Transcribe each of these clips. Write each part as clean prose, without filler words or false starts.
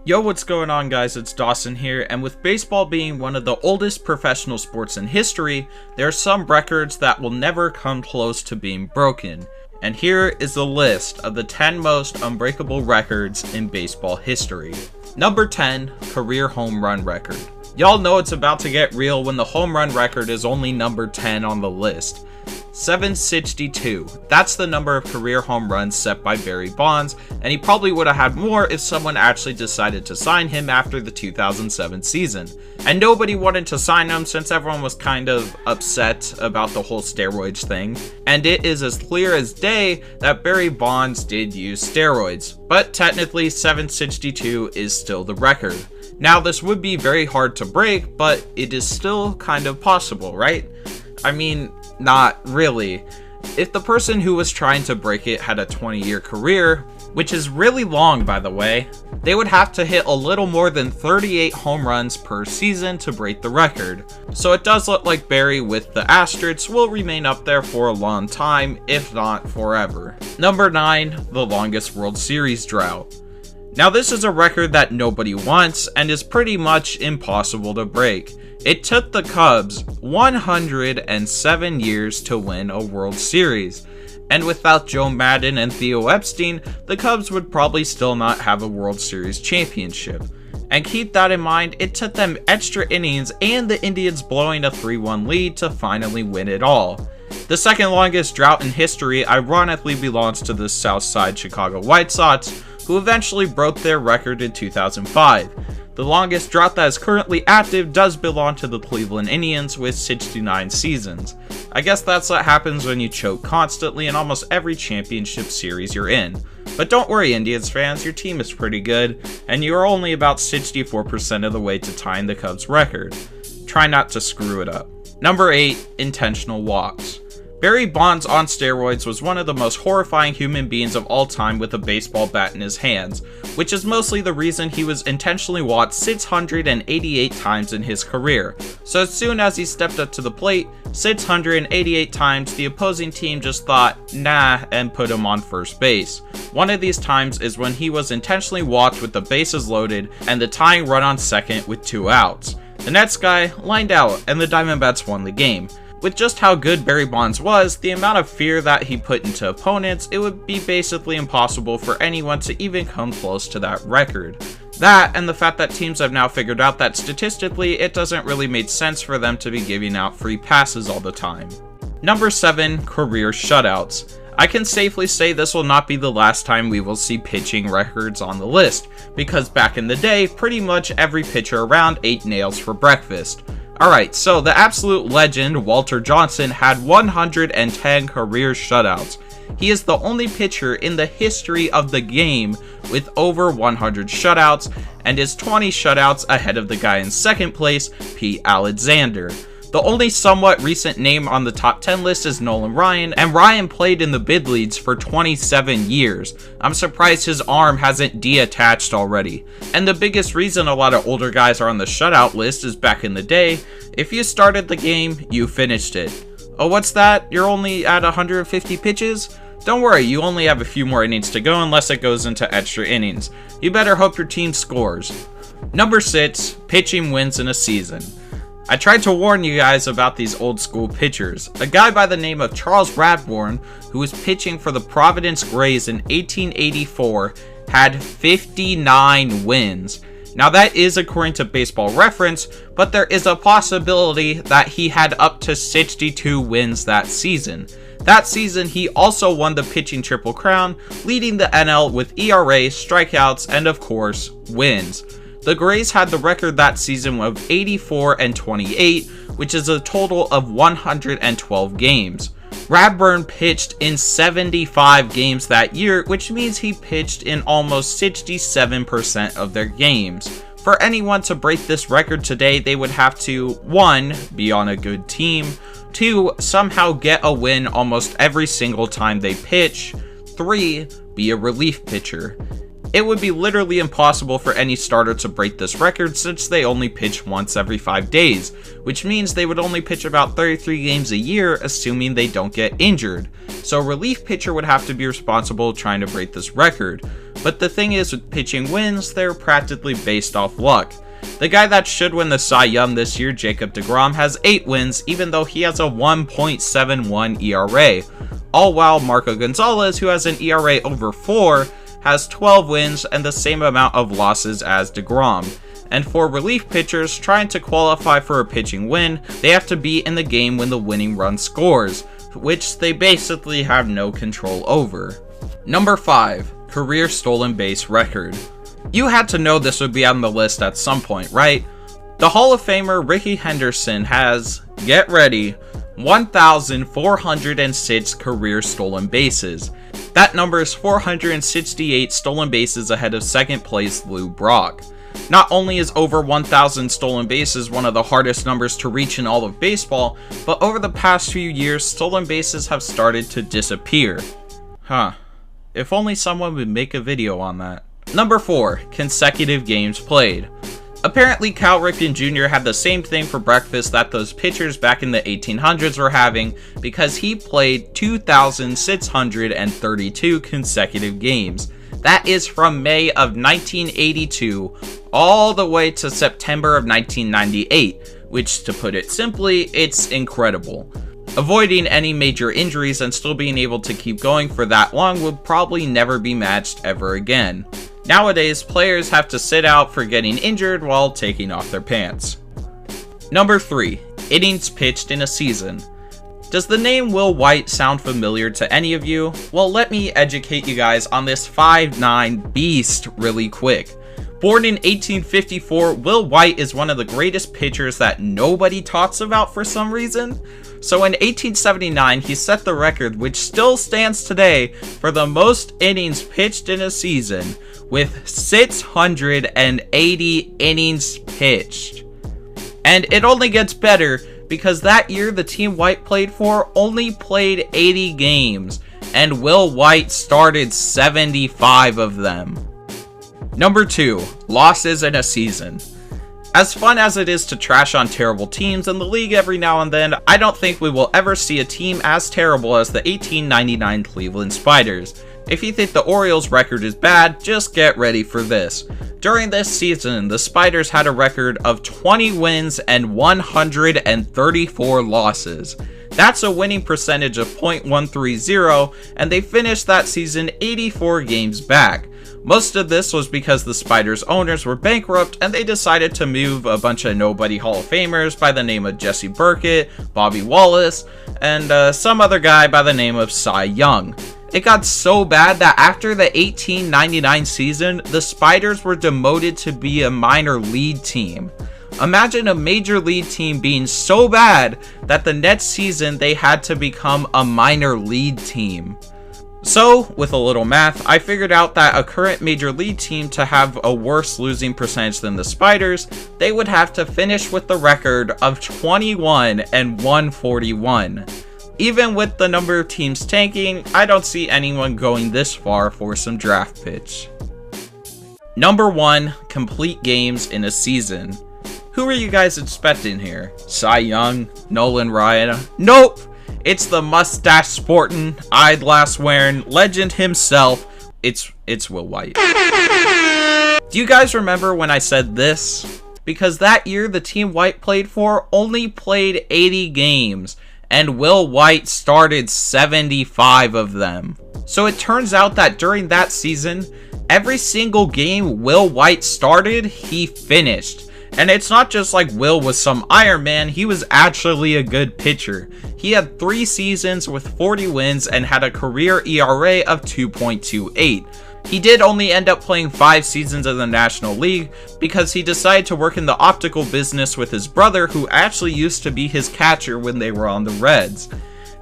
Yo, what's going on, guys? It's Dawson here, and with baseball being one of the oldest professional sports in history, there are some records that will never come close to being broken. And here is the list of the 10 most unbreakable records in baseball history. Number 10, career home run record. Y'all know it's about to get real when the home run record is only number 10 on the list. 762. That's the number of career home runs set by Barry Bonds, and he probably would have had more if someone actually decided to sign him after the 2007 season. And nobody wanted to sign him since everyone was kind of upset about the whole steroids thing. And it is as clear as day that Barry Bonds did use steroids, but technically 762 is still the record. Now, this would be very hard to break, but it is still kind of possible, right? I mean, not really. If the person who was trying to break it had a 20-year career, which is really long by the way, they would have to hit a little more than 38 home runs per season to break the record. So it does look like Barry with the asterisks will remain up there for a long time, if not forever. Number 9, the longest World Series drought. Now this is a record that nobody wants and is pretty much impossible to break. It took the Cubs 107 years to win a World Series, and without Joe Maddon and Theo Epstein, the Cubs would probably still not have a World Series championship. And keep that in mind, it took them extra innings and the Indians blowing a 3-1 lead to finally win it all. The second longest drought in history ironically belongs to the Southside Chicago White Sox, who eventually broke their record in 2005. The longest drought that is currently active does belong to the Cleveland Indians with 69 seasons. I guess that's what happens when you choke constantly in almost every championship series you're in. But don't worry, Indians fans, your team is pretty good, and you're only about 64% of the way to tying the Cubs record. Try not to screw it up. Number 8, intentional walks. Barry Bonds on steroids was one of the most horrifying human beings of all time with a baseball bat in his hands, which is mostly the reason he was intentionally walked 688 times in his career. So as soon as he stepped up to the plate, 688 times, the opposing team just thought, nah, and put him on first base. One of these times is when he was intentionally walked with the bases loaded and the tying run on second with 2 outs. The next guy lined out and the Diamondbacks won the game. With just how good Barry Bonds was, the amount of fear that he put into opponents, it would be basically impossible for anyone to even come close to that record. That, and the fact that teams have now figured out that statistically, it doesn't really make sense for them to be giving out free passes all the time. Number 7, career shutouts. I can safely say this will not be the last time we will see pitching records on the list, because back in the day, pretty much every pitcher around ate nails for breakfast. Alright, so the absolute legend, Walter Johnson, had 110 career shutouts. He is the only pitcher in the history of the game with over 100 shutouts, and is 20 shutouts ahead of the guy in second place, Pete Alexander. The only somewhat recent name on the top 10 list is Nolan Ryan, and Ryan played in the big leagues for 27 years. I'm surprised his arm hasn't detached already. And the biggest reason a lot of older guys are on the shutout list is back in the day, if you started the game, you finished it. Oh, what's that? You're only at 150 pitches? Don't worry, you only have a few more innings to go unless it goes into extra innings. You better hope your team scores. Number 6, pitching wins in a season. I tried to warn you guys about these old school pitchers. A guy by the name of Charles Radbourn, who was pitching for the Providence Grays in 1884, had 59 wins. Now that is according to Baseball Reference, but there is a possibility that he had up to 62 wins that season. That season, he also won the pitching Triple Crown, leading the NL with ERA, strikeouts, and of course, wins. The Grays had the record that season of 84-28, which is a total of 112 games. Radbourn pitched in 75 games that year, which means he pitched in almost 67% of their games. For anyone to break this record today, they would have to 1. Be on a good team, 2. Somehow get a win almost every single time they pitch, 3. Be a relief pitcher. It would be literally impossible for any starter to break this record since they only pitch once every 5 days, which means they would only pitch about 33 games a year, assuming they don't get injured. So a relief pitcher would have to be responsible trying to break this record. But the thing is, with pitching wins, they're practically based off luck. The guy that should win the Cy Young this year, Jacob deGrom, has 8 wins, even though he has a 1.71 ERA. All while Marco Gonzalez, who has an ERA over 4, has 12 wins and the same amount of losses as deGrom. And for relief pitchers trying to qualify for a pitching win, they have to be in the game when the winning run scores, which they basically have no control over. Number 5. Career stolen base record. You had to know this would be on the list at some point, right? The Hall of Famer Rickey Henderson has, get ready, 1,406 career stolen bases. That number is 468 stolen bases ahead of second place Lou Brock. Not only is over 1,000 stolen bases one of the hardest numbers to reach in all of baseball, but over the past few years, stolen bases have started to disappear. If only someone would make a video on that. Number 4. Consecutive games played. Apparently Cal Ripken Jr. had the same thing for breakfast that those pitchers back in the 1800s were having, because he played 2,632 consecutive games. That is from May of 1982 all the way to September of 1998, which, to put it simply, it's incredible. Avoiding any major injuries and still being able to keep going for that long would probably never be matched ever again. Nowadays, players have to sit out for getting injured while taking off their pants. Number 3. Innings pitched in a season. Does the name Will White sound familiar to any of you? Well, let me educate you guys on this 5'9" beast really quick. Born in 1854, Will White is one of the greatest pitchers that nobody talks about for some reason. So in 1879, he set the record, which still stands today, for the most innings pitched in a season, with 680 innings pitched. And it only gets better, because that year the team White played for only played 80 games, and Will White started 75 of them. Number 2. Losses in a season. As fun as it is to trash on terrible teams in the league every now and then, I don't think we will ever see a team as terrible as the 1899 Cleveland Spiders. If you think the Orioles' record is bad, just get ready for this. During this season, the Spiders had a record of 20 wins and 134 losses. That's a winning percentage of .130, and they finished that season 84 games back. Most of this was because the Spiders' owners were bankrupt and they decided to move a bunch of nobody Hall of Famers by the name of Jesse Burkett, Bobby Wallace, and some other guy by the name of Cy Young. It got so bad that after the 1899 season, the Spiders were demoted to be a minor league team. Imagine a major league team being so bad that the next season they had to become a minor league team. So, with a little math, I figured out that a current major league team to have a worse losing percentage than the Spiders, they would have to finish with the record of 21 and 141. Even with the number of teams tanking, I don't see anyone going this far for some draft pitch. Number 1. Complete games in a season. Who are you guys expecting here? Cy Young? Nolan Ryan? Nope! It's the mustache sporting, eyeglass wearing legend himself. It's Will White. Do you guys remember when I said this? Because that year the team White played for only played 80 games, and Will White started 75 of them. So it turns out that during that season, every single game Will White started, he finished. And it's not just like Will was some Iron Man, he was actually a good pitcher. He had 3 seasons with 40 wins and had a career ERA of 2.28. He did only end up playing 5 seasons in the National League because he decided to work in the optical business with his brother, who actually used to be his catcher when they were on the Reds.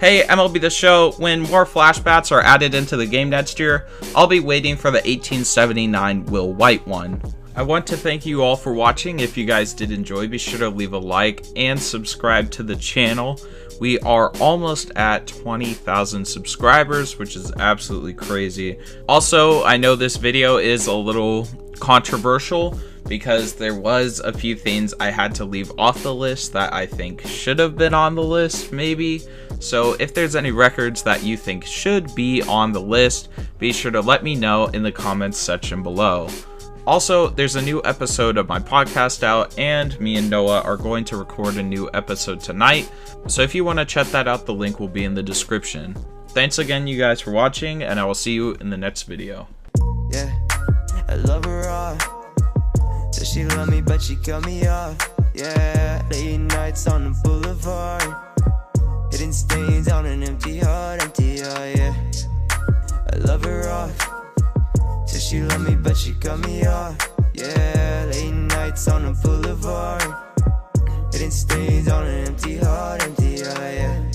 Hey, MLB The Show, when more flashbacks are added into the game next year, I'll be waiting for the 1879 Will White one. I want to thank you all for watching. If you guys did enjoy, be sure to leave a like and subscribe to the channel. We are almost at 20,000 subscribers, which is absolutely crazy. Also, I know this video is a little controversial because there was a few things I had to leave off the list that I think should have been on the list, maybe. So if there's any records that you think should be on the list, be sure to let me know in the comments section below. Also, there's a new episode of my podcast out, and me and Noah are going to record a new episode tonight. So if you want to check that out, the link will be in the description. Thanks again, you guys, for watching, and I will see you in the next video. Yeah, I love her off. Says she love me, but she cut me off. Yeah, late nights on the boulevard, hidden stains on an empty heart, yeah. I love her off. Says she love me, but she cut me off. Yeah, late nights on the boulevard, hidden stains on an empty heart, yeah.